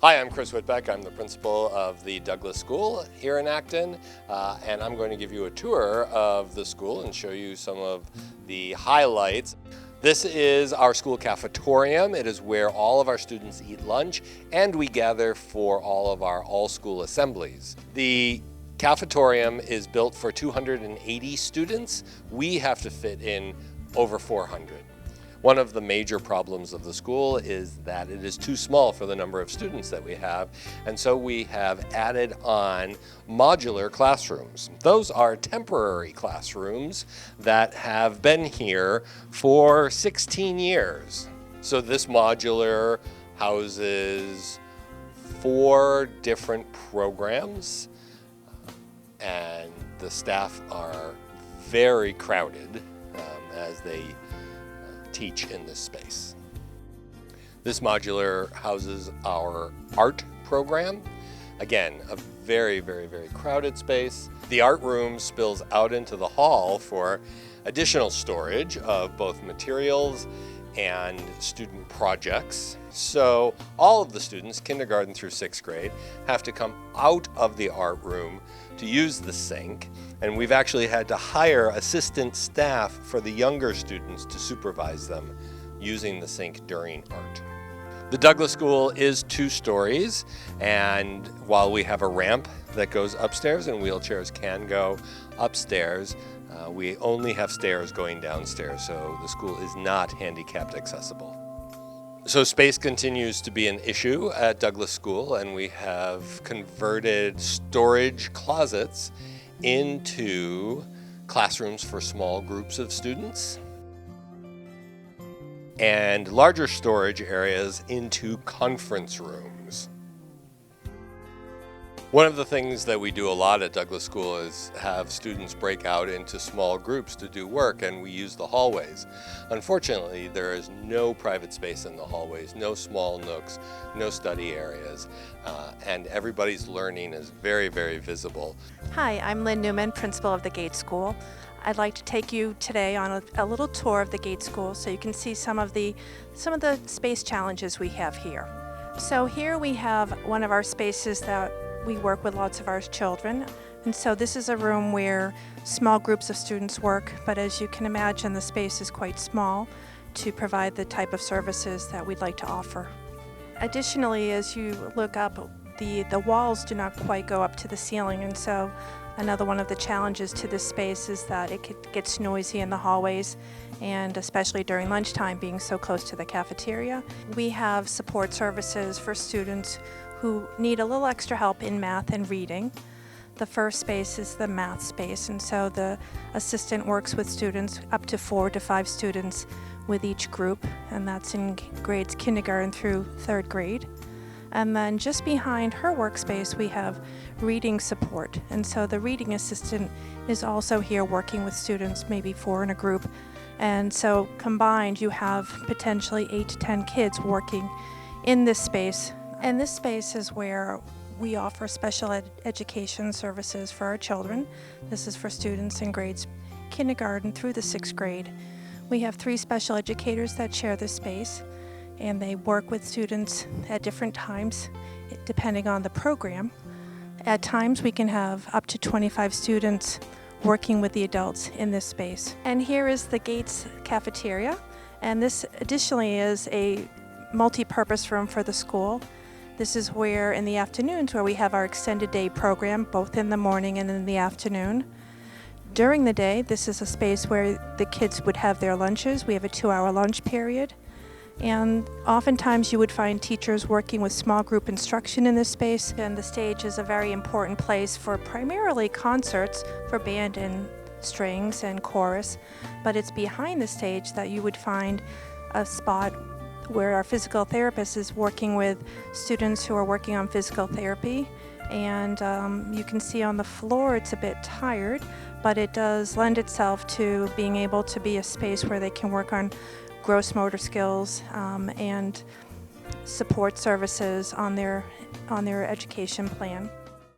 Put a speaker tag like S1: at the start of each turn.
S1: Hi, I'm Chris Whitbeck. I'm the principal of the Douglas School here in Acton, and I'm going to give you a tour of the school and show you some of the highlights. This is our school cafetorium. It is where all of our students eat lunch, and we gather for all of our all-school assemblies. The cafetorium is built for 280 students. We have to fit in over 400. One of the major problems of the school is that it is too small for the number of students that we have, and so we have added on modular classrooms. Those are temporary classrooms that have been here for 16 years. So this modular houses 4 different programs, and the staff are very crowded as they teach in this space. This modular houses our art program. Again, a very crowded space. The art room spills out into the hall for additional storage of both materials and student projects. So all of the students, kindergarten through 6th grade, have to come out of the art room to use the sink, and we've actually had to hire assistant staff for the younger students to supervise them using the sink during art. The Douglas School is 2 stories, and while we have a ramp that goes upstairs and wheelchairs can go upstairs, we only have stairs going downstairs, so the school is not handicapped accessible. So space continues to be an issue at Douglas School, and we have converted storage closets into classrooms for small groups of students and larger storage areas into conference rooms. One of the things that we do a lot at Douglas School is have students break out into small groups to do work, and we use the hallways. Unfortunately, there is no private space in the hallways, no small nooks, no study areas, and everybody's learning is very visible.
S2: Hi, I'm Lynn Newman, principal of the Gate School. I'd like to take you today on a little tour of the Gate School so you can see some of the space challenges we have here. So here we have one of our spaces that we work with lots of our children, and so this is a room where small groups of students work, but as you can imagine, the space is quite small to provide the type of services that we'd like to offer. Additionally, as you look up, the walls do not quite go up to the ceiling, and so another one of the challenges to this space is that it gets noisy in the hallways, and especially during lunchtime being so close to the cafeteria. We have support services for students who need a little extra help in math and reading. The first space is the math space, and so the assistant works with students, up to 4 to 5 students with each group, and that's in grades kindergarten through 3rd grade. And then just behind her workspace we have reading support, and so the reading assistant is also here working with students, maybe 4 in a group, and so combined you have potentially 8 to 10 kids working in this space. And this space is where we offer special education services for our children. This is for students in grades kindergarten through the 6th grade. We have 3 special educators that share this space, and they work with students at different times depending on the program. At times we can have up to 25 students working with the adults in this space. And here is the Gates cafeteria, and this additionally is a multi-purpose room for the school. This is where in the afternoons where we have our extended day program, both in the morning and in the afternoon. During the day, this is a space where the kids would have their lunches. We have a 2-hour lunch period. And oftentimes you would find teachers working with small group instruction in this space. And the stage is a very important place for primarily concerts for band and strings and chorus. But it's behind the stage that you would find a spot where our physical therapist is working with students who are working on physical therapy. And you can see on the floor it's a bit tired, but it does lend itself to being able to be a space where they can work on gross motor skills and support services on their education plan.